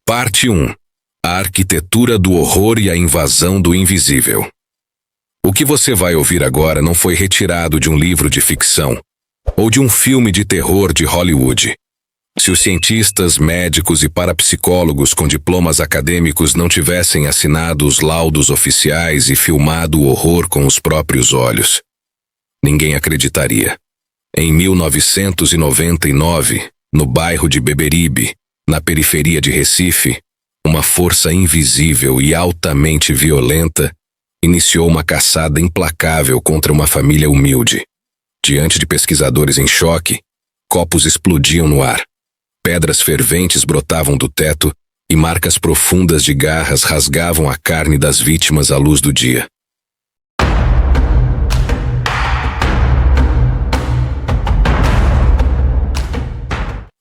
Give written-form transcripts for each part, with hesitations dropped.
Parte 1. A arquitetura do horror e a invasão do invisível. O que você vai ouvir agora não foi retirado de um livro de ficção ou de um filme de terror de Hollywood. Se os cientistas, médicos e parapsicólogos com diplomas acadêmicos não tivessem assinado os laudos oficiais e filmado o horror com os próprios olhos, ninguém acreditaria. Em 1999, no bairro de Beberibe, na periferia de Recife, uma força invisível e altamente violenta iniciou uma caçada implacável contra uma família humilde. Diante de pesquisadores em choque, copos explodiam no ar. Pedras ferventes brotavam do teto e marcas profundas de garras rasgavam a carne das vítimas à luz do dia.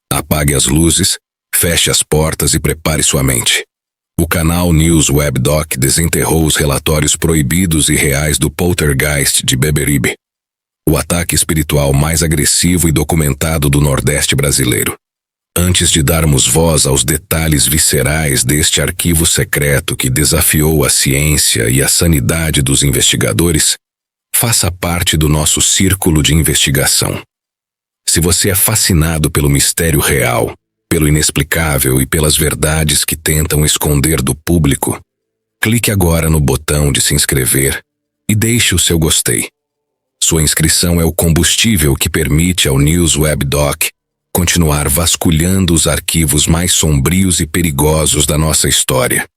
Apague as luzes, feche as portas e prepare sua mente. O canal News Web Doc desenterrou os relatórios proibidos e reais do poltergeist de Beberibe, o ataque espiritual mais agressivo e documentado do Nordeste brasileiro. Antes de darmos voz aos detalhes viscerais deste arquivo secreto que desafiou a ciência e a sanidade dos investigadores, faça parte do nosso círculo de investigação. Se você é fascinado pelo mistério real, pelo inexplicável e pelas verdades que tentam esconder do público, clique agora no botão de se inscrever e deixe o seu gostei. Sua inscrição é o combustível que permite ao News Web Doc continuar vasculhando os arquivos mais sombrios e perigosos da nossa história.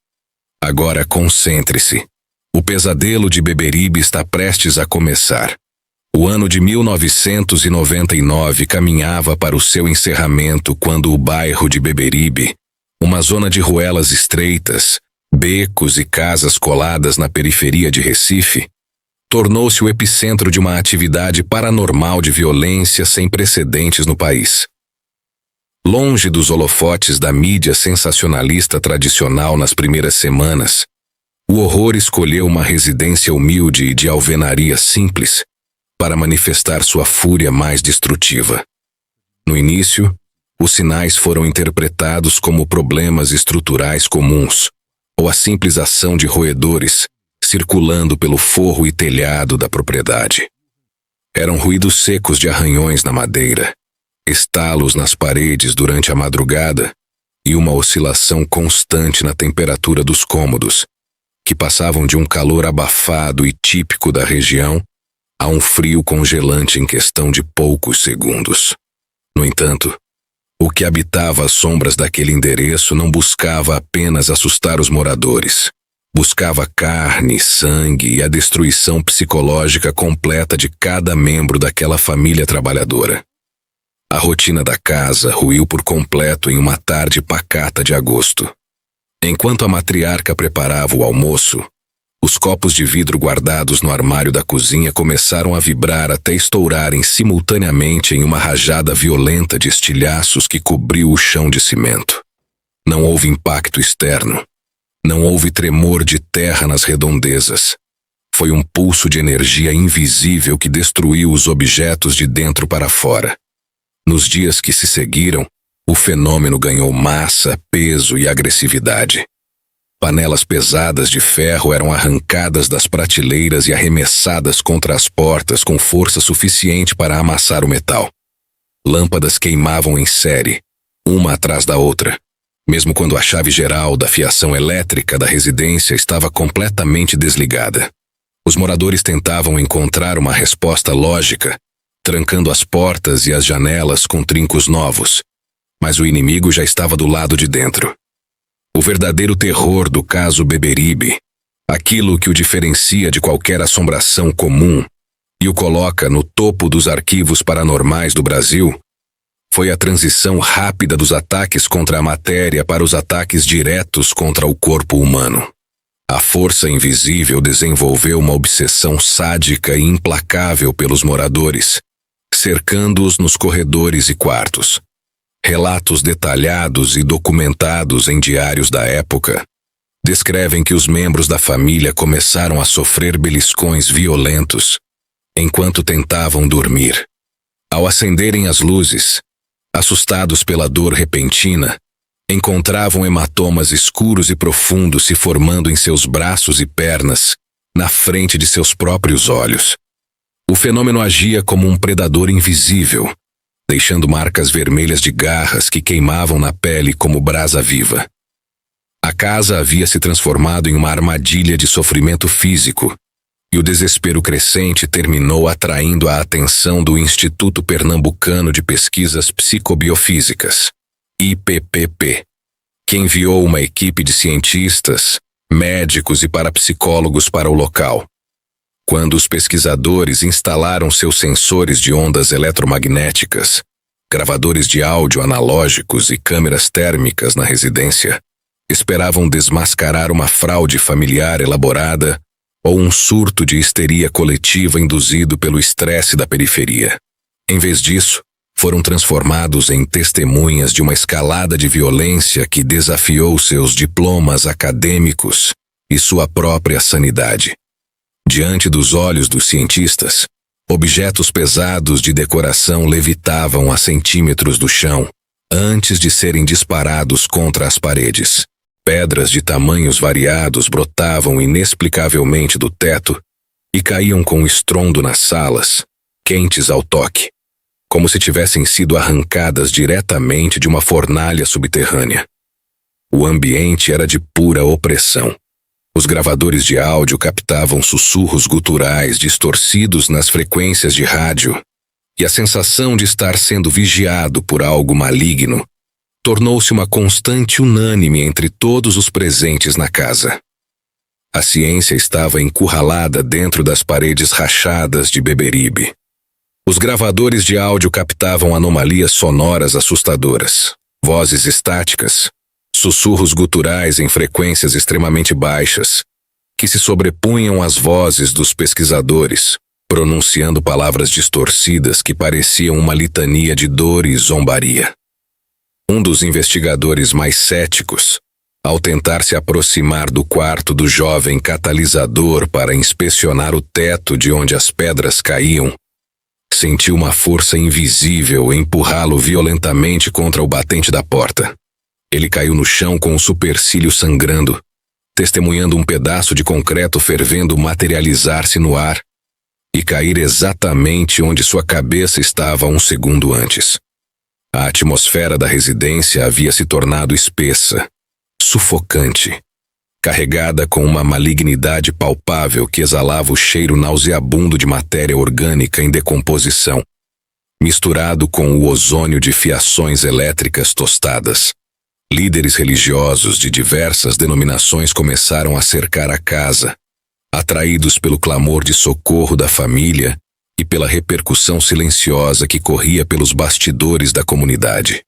Agora concentre-se. O pesadelo de Beberibe está prestes a começar. O ano de 1999 caminhava para o seu encerramento quando o bairro de Beberibe, uma zona de ruelas estreitas, becos e casas coladas na periferia de Recife, tornou-se o epicentro de uma atividade paranormal de violência sem precedentes no país. Longe dos holofotes da mídia sensacionalista tradicional nas primeiras semanas, o horror escolheu uma residência humilde e de alvenaria simples para manifestar sua fúria mais destrutiva. No início, os sinais foram interpretados como problemas estruturais comuns ou a simples ação de roedores circulando pelo forro e telhado da propriedade. Eram ruídos secos de arranhões na madeira, estalos nas paredes durante a madrugada e uma oscilação constante na temperatura dos cômodos, que passavam de um calor abafado e típico da região a um frio congelante em questão de poucos segundos. No entanto, o que habitava as sombras daquele endereço não buscava apenas assustar os moradores. Buscava carne, sangue e a destruição psicológica completa de cada membro daquela família trabalhadora. A rotina da casa ruiu por completo em uma tarde pacata de agosto. Enquanto a matriarca preparava o almoço, os copos de vidro guardados no armário da cozinha começaram a vibrar até estourarem simultaneamente em uma rajada violenta de estilhaços que cobriu o chão de cimento. Não houve impacto externo. Não houve tremor de terra nas redondezas. Foi um pulso de energia invisível que destruiu os objetos de dentro para fora. Nos dias que se seguiram, o fenômeno ganhou massa, peso e agressividade. Panelas pesadas de ferro eram arrancadas das prateleiras e arremessadas contra as portas com força suficiente para amassar o metal. Lâmpadas queimavam em série, uma atrás da outra, mesmo quando a chave geral da fiação elétrica da residência estava completamente desligada. Os moradores tentavam encontrar uma resposta lógica, trancando as portas e as janelas com trincos novos, mas o inimigo já estava do lado de dentro. O verdadeiro terror do caso Beberibe, aquilo que o diferencia de qualquer assombração comum e o coloca no topo dos arquivos paranormais do Brasil, foi a transição rápida dos ataques contra a matéria para os ataques diretos contra o corpo humano. A força invisível desenvolveu uma obsessão sádica e implacável pelos moradores, cercando-os nos corredores e quartos. Relatos detalhados e documentados em diários da época descrevem que os membros da família começaram a sofrer beliscões violentos enquanto tentavam dormir. Ao acenderem as luzes, assustados pela dor repentina, Encontravam hematomas escuros e profundos se formando em seus braços e pernas, na frente de seus próprios olhos. O fenômeno agia como um predador invisível, deixando marcas vermelhas de garras que queimavam na pele como brasa viva. A casa havia se transformado em uma armadilha de sofrimento físico, e o desespero crescente terminou atraindo a atenção do Instituto Pernambucano de Pesquisas Psicobiofísicas, IPPP, que enviou uma equipe de cientistas, médicos e parapsicólogos para o local. Quando os pesquisadores instalaram seus sensores de ondas eletromagnéticas, gravadores de áudio analógicos e câmeras térmicas na residência, esperavam desmascarar uma fraude familiar elaborada ou um surto de histeria coletiva induzido pelo estresse da periferia. Em vez disso, foram transformados em testemunhas de uma escalada de violência que desafiou seus diplomas acadêmicos e sua própria sanidade. Diante dos olhos dos cientistas, objetos pesados de decoração levitavam a centímetros do chão, antes de serem disparados contra as paredes. Pedras de tamanhos variados brotavam inexplicavelmente do teto e caíam com estrondo nas salas, quentes ao toque, como se tivessem sido arrancadas diretamente de uma fornalha subterrânea. O ambiente era de pura opressão. Os gravadores de áudio captavam sussurros guturais distorcidos nas frequências de rádio, e a sensação de estar sendo vigiado por algo maligno tornou-se uma constante unânime entre todos os presentes na casa. A ciência estava encurralada dentro das paredes rachadas de Beberibe. Os gravadores de áudio captavam anomalias sonoras assustadoras, vozes estáticas, sussurros guturais em frequências extremamente baixas, que se sobrepunham às vozes dos pesquisadores, pronunciando palavras distorcidas que pareciam uma litania de dor e zombaria. Um dos investigadores mais céticos, ao tentar se aproximar do quarto do jovem catalisador para inspecionar o teto de onde as pedras caíam, sentiu uma força invisível empurrá-lo violentamente contra o batente da porta. Ele caiu no chão com o supercílio sangrando, testemunhando um pedaço de concreto fervendo materializar-se no ar e cair exatamente onde sua cabeça estava um segundo antes. A atmosfera da residência havia se tornado espessa, sufocante, carregada com uma malignidade palpável que exalava o cheiro nauseabundo de matéria orgânica em decomposição, misturado com o ozônio de fiações elétricas tostadas. Líderes religiosos de diversas denominações começaram a cercar a casa, atraídos pelo clamor de socorro da família e pela repercussão silenciosa que corria pelos bastidores da comunidade.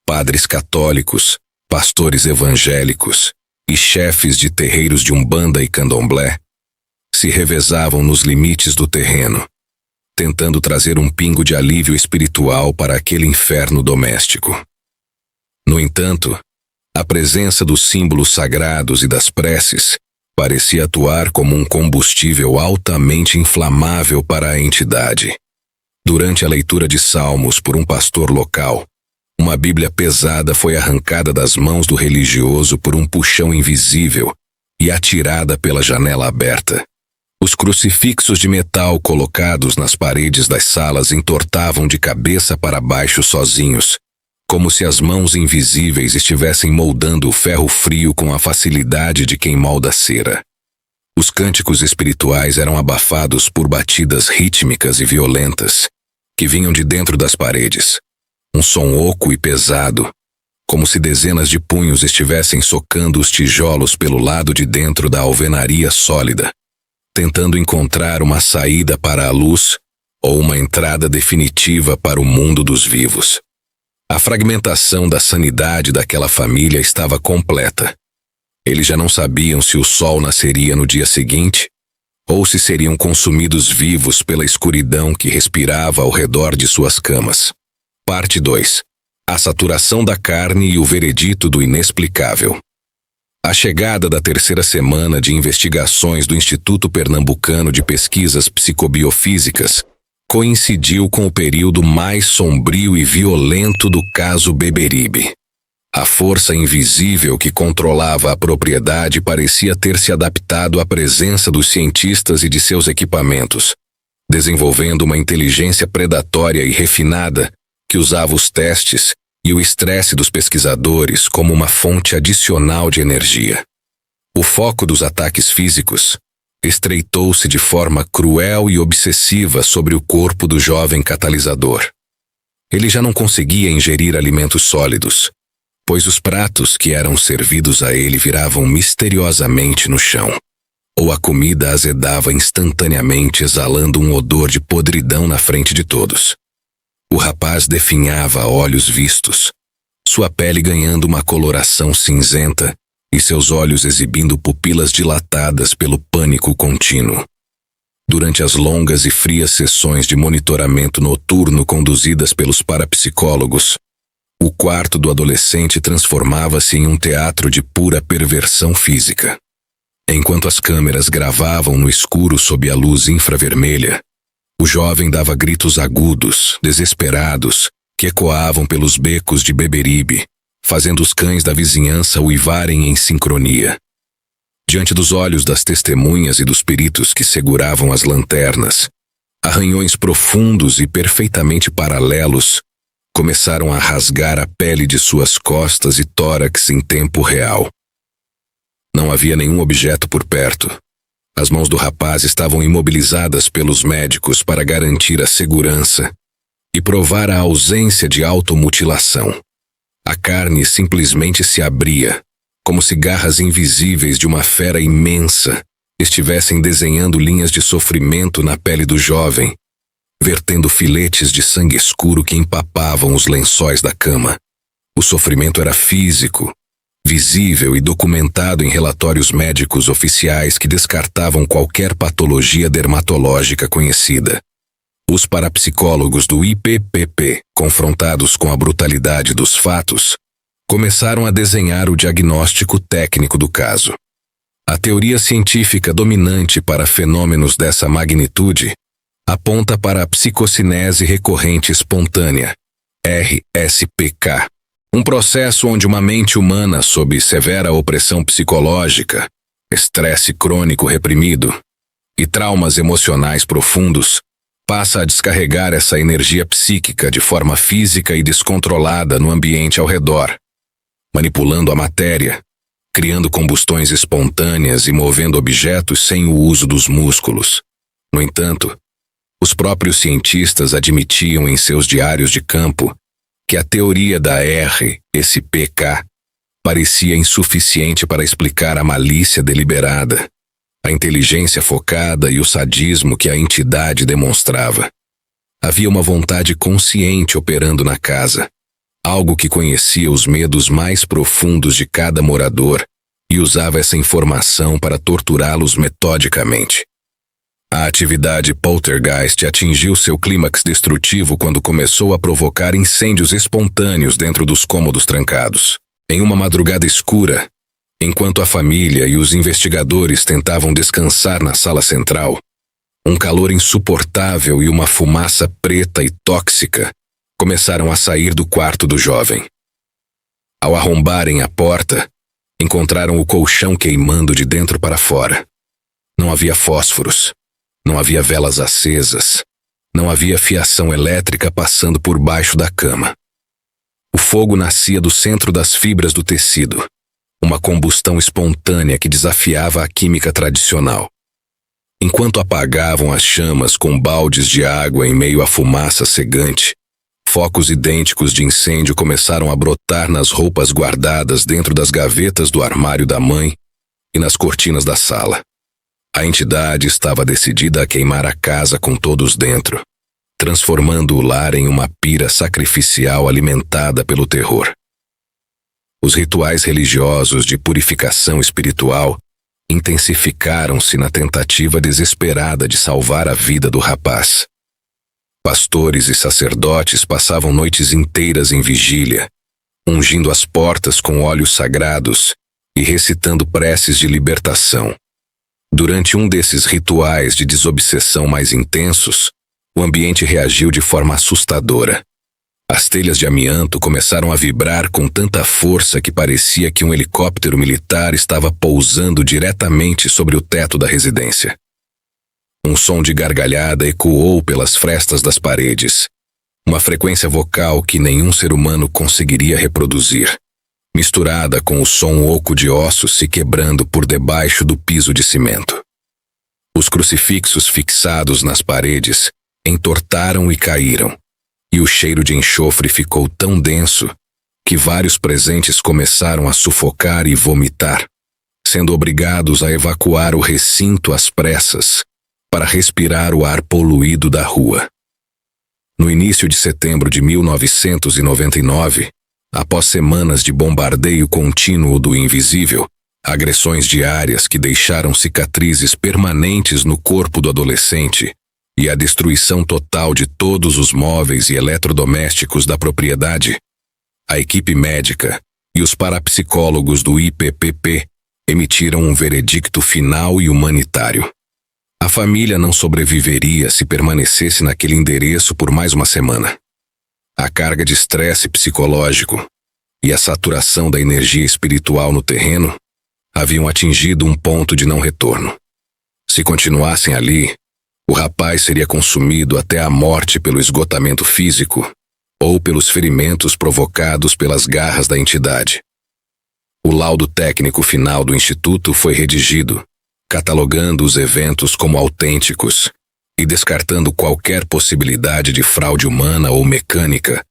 Padres católicos, pastores evangélicos e chefes de terreiros de Umbanda e Candomblé se revezavam nos limites do terreno, tentando trazer um pingo de alívio espiritual para aquele inferno doméstico. No entanto, a presença dos símbolos sagrados e das preces parecia atuar como um combustível altamente inflamável para a entidade. Durante a leitura de salmos por um pastor local, uma Bíblia pesada foi arrancada das mãos do religioso por um puxão invisível e atirada pela janela aberta. Os crucifixos de metal colocados nas paredes das salas entortavam de cabeça para baixo sozinhos, como se as mãos invisíveis estivessem moldando o ferro frio com a facilidade de quem molda cera. Os cânticos espirituais eram abafados por batidas rítmicas e violentas, que vinham de dentro das paredes. Um som oco e pesado, como se dezenas de punhos estivessem socando os tijolos pelo lado de dentro da alvenaria sólida, tentando encontrar uma saída para a luz ou uma entrada definitiva para o mundo dos vivos. A fragmentação da sanidade daquela família estava completa. Eles já não sabiam se o sol nasceria no dia seguinte ou se seriam consumidos vivos pela escuridão que respirava ao redor de suas camas. Parte 2. A saturação da carne e o veredito do inexplicável. A chegada da terceira semana de investigações do Instituto Pernambucano de Pesquisas Psicobiofísicas coincidiu com o período mais sombrio e violento do caso Beberibe. A força invisível que controlava a propriedade parecia ter se adaptado à presença dos cientistas e de seus equipamentos, desenvolvendo uma inteligência predatória e refinada que usava os testes e o estresse dos pesquisadores como uma fonte adicional de energia. O foco dos ataques físicos estreitou-se de forma cruel e obsessiva sobre o corpo do jovem catalisador. Ele já não conseguia ingerir alimentos sólidos, pois os pratos que eram servidos a ele viravam misteriosamente no chão, ou a comida azedava instantaneamente, exalando um odor de podridão na frente de todos. O rapaz definhava a olhos vistos, sua pele ganhando uma coloração cinzenta e seus olhos exibindo pupilas dilatadas pelo pânico contínuo. Durante as longas e frias sessões de monitoramento noturno conduzidas pelos parapsicólogos, o quarto do adolescente transformava-se em um teatro de pura perversão física. Enquanto as câmeras gravavam no escuro sob a luz infravermelha, o jovem dava gritos agudos, desesperados, que ecoavam pelos becos de Beberibe, fazendo os cães da vizinhança uivarem em sincronia. Diante dos olhos das testemunhas e dos peritos que seguravam as lanternas, arranhões profundos e perfeitamente paralelos começaram a rasgar a pele de suas costas e tórax em tempo real. Não havia nenhum objeto por perto. As mãos do rapaz estavam imobilizadas pelos médicos para garantir a segurança e provar a ausência de automutilação. A carne simplesmente se abria, como se garras invisíveis de uma fera imensa estivessem desenhando linhas de sofrimento na pele do jovem, vertendo filetes de sangue escuro que empapavam os lençóis da cama. O sofrimento era físico, visível e documentado em relatórios médicos oficiais que descartavam qualquer patologia dermatológica conhecida. Os parapsicólogos do IPPP, confrontados com a brutalidade dos fatos, começaram a desenhar o diagnóstico técnico do caso. A teoria científica dominante para fenômenos dessa magnitude aponta para a psicocinese recorrente espontânea, RSPK, um processo onde uma mente humana sob severa opressão psicológica, estresse crônico reprimido e traumas emocionais profundos passa a descarregar essa energia psíquica de forma física e descontrolada no ambiente ao redor, manipulando a matéria, criando combustões espontâneas e movendo objetos sem o uso dos músculos. No entanto, os próprios cientistas admitiam em seus diários de campo que a teoria da RSPK parecia insuficiente para explicar a malícia deliberada, a inteligência focada e o sadismo que a entidade demonstrava. Havia uma vontade consciente operando na casa, algo que conhecia os medos mais profundos de cada morador e usava essa informação para torturá-los metodicamente. A atividade poltergeist atingiu seu clímax destrutivo quando começou a provocar incêndios espontâneos dentro dos cômodos trancados. Em uma madrugada escura, enquanto a família e os investigadores tentavam descansar na sala central, um calor insuportável e uma fumaça preta e tóxica começaram a sair do quarto do jovem. Ao arrombarem a porta, encontraram o colchão queimando de dentro para fora. Não havia fósforos. Não havia velas acesas, não havia fiação elétrica passando por baixo da cama. O fogo nascia do centro das fibras do tecido, uma combustão espontânea que desafiava a química tradicional. Enquanto apagavam as chamas com baldes de água em meio à fumaça cegante, focos idênticos de incêndio começaram a brotar nas roupas guardadas dentro das gavetas do armário da mãe e nas cortinas da sala. A entidade estava decidida a queimar a casa com todos dentro, transformando o lar em uma pira sacrificial alimentada pelo terror. Os rituais religiosos de purificação espiritual intensificaram-se na tentativa desesperada de salvar a vida do rapaz. Pastores e sacerdotes passavam noites inteiras em vigília, ungindo as portas com óleos sagrados e recitando preces de libertação. Durante um desses rituais de desobsessão mais intensos, o ambiente reagiu de forma assustadora. As telhas de amianto começaram a vibrar com tanta força que parecia que um helicóptero militar estava pousando diretamente sobre o teto da residência. Um som de gargalhada ecoou pelas frestas das paredes, uma frequência vocal que nenhum ser humano conseguiria reproduzir, misturada com o som oco de ossos se quebrando por debaixo do piso de cimento. Os crucifixos fixados nas paredes entortaram e caíram, e o cheiro de enxofre ficou tão denso que vários presentes começaram a sufocar e vomitar, sendo obrigados a evacuar o recinto às pressas para respirar o ar poluído da rua. No início de setembro de 1999, após semanas de bombardeio contínuo do invisível, agressões diárias que deixaram cicatrizes permanentes no corpo do adolescente e a destruição total de todos os móveis e eletrodomésticos da propriedade, a equipe médica e os parapsicólogos do IPPP emitiram um veredicto final e humanitário. A família não sobreviveria se permanecesse naquele endereço por mais uma semana. A carga de estresse psicológico e a saturação da energia espiritual no terreno haviam atingido um ponto de não retorno. Se continuassem ali, o rapaz seria consumido até a morte pelo esgotamento físico ou pelos ferimentos provocados pelas garras da entidade. O laudo técnico final do Instituto foi redigido, catalogando os eventos como autênticos e descartando qualquer possibilidade de fraude humana ou mecânica,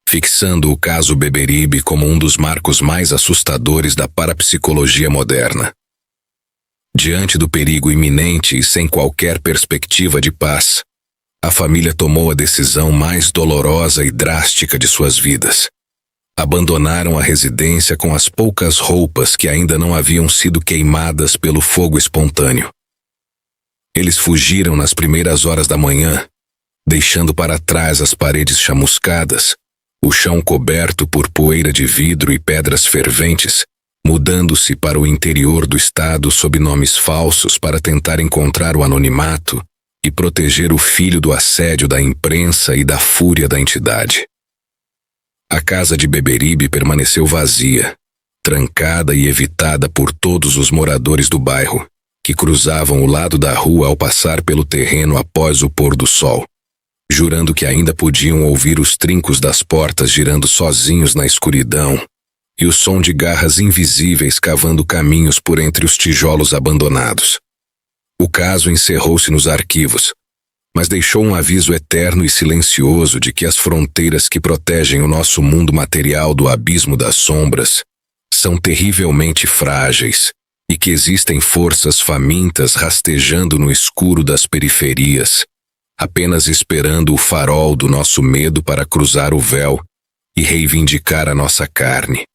fixando o caso Beberibe como um dos marcos mais assustadores da parapsicologia moderna. Diante do perigo iminente e sem qualquer perspectiva de paz, a família tomou a decisão mais dolorosa e drástica de suas vidas. Abandonaram a residência com as poucas roupas que ainda não haviam sido queimadas pelo fogo espontâneo. Eles fugiram nas primeiras horas da manhã, deixando para trás as paredes chamuscadas, o chão coberto por poeira de vidro e pedras ferventes, mudando-se para o interior do estado sob nomes falsos para tentar encontrar o anonimato e proteger o filho do assédio da imprensa e da fúria da entidade. A casa de Beberibe permaneceu vazia, trancada e evitada por todos os moradores do bairro, que cruzavam o lado da rua ao passar pelo terreno após o pôr do sol, jurando que ainda podiam ouvir os trincos das portas girando sozinhos na escuridão e o som de garras invisíveis cavando caminhos por entre os tijolos abandonados. O caso encerrou-se nos arquivos, mas deixou um aviso eterno e silencioso de que as fronteiras que protegem o nosso mundo material do abismo das sombras são terrivelmente frágeis e que existem forças famintas rastejando no escuro das periferias, apenas esperando o farol do nosso medo para cruzar o véu e reivindicar a nossa carne.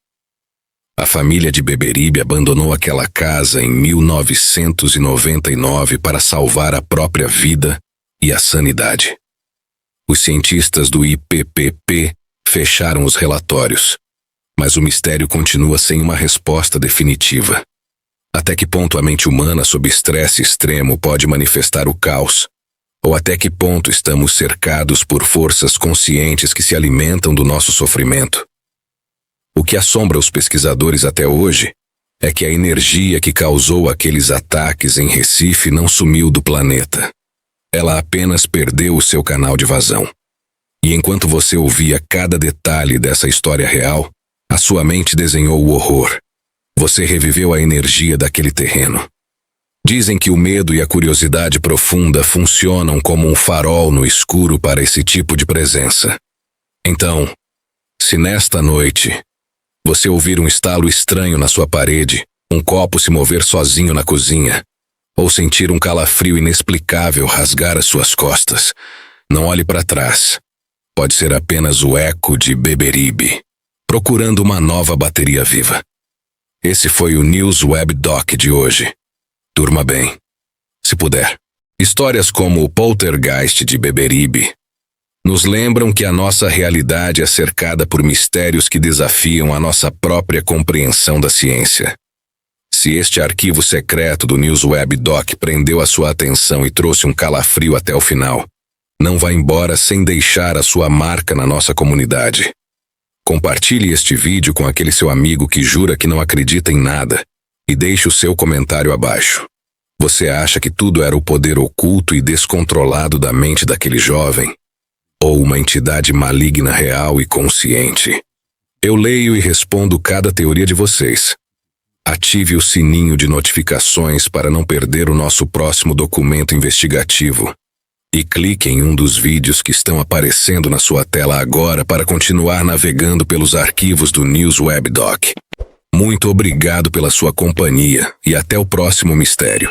A família de Beberibe abandonou aquela casa em 1999 para salvar a própria vida e a sanidade. Os cientistas do IPPP fecharam os relatórios, mas o mistério continua sem uma resposta definitiva. Até que ponto a mente humana sob estresse extremo pode manifestar o caos? Ou até que ponto estamos cercados por forças conscientes que se alimentam do nosso sofrimento? O que assombra os pesquisadores até hoje é que a energia que causou aqueles ataques em Recife não sumiu do planeta. Ela apenas perdeu o seu canal de vazão. E enquanto você ouvia cada detalhe dessa história real, a sua mente desenhou o horror. Você reviveu a energia daquele terreno. Dizem que o medo e a curiosidade profunda funcionam como um farol no escuro para esse tipo de presença. Então, se nesta noite você ouvir um estalo estranho na sua parede, um copo se mover sozinho na cozinha, ou sentir um calafrio inexplicável rasgar as suas costas, não olhe para trás. Pode ser apenas o eco de Beberibe, procurando uma nova bateria viva. Esse foi o News Web Doc de hoje. Durma bem, se puder. Histórias como o Poltergeist de Beberibe nos lembram que a nossa realidade é cercada por mistérios que desafiam a nossa própria compreensão da ciência. Se este arquivo secreto do News Web Doc prendeu a sua atenção e trouxe um calafrio até o final, Não vá embora sem deixar a sua marca na nossa comunidade. Compartilhe este vídeo com aquele seu amigo que jura que não acredita em nada e deixe o seu comentário abaixo. Você acha que tudo era o poder oculto e descontrolado da mente daquele jovem? Ou uma entidade maligna real e consciente? Eu leio e respondo cada teoria de vocês. Ative o sininho de notificações para não perder o nosso próximo documento investigativo. E clique em um dos vídeos que estão aparecendo na sua tela agora para continuar navegando pelos arquivos do News Web Doc. Muito obrigado pela sua companhia e até o próximo mistério.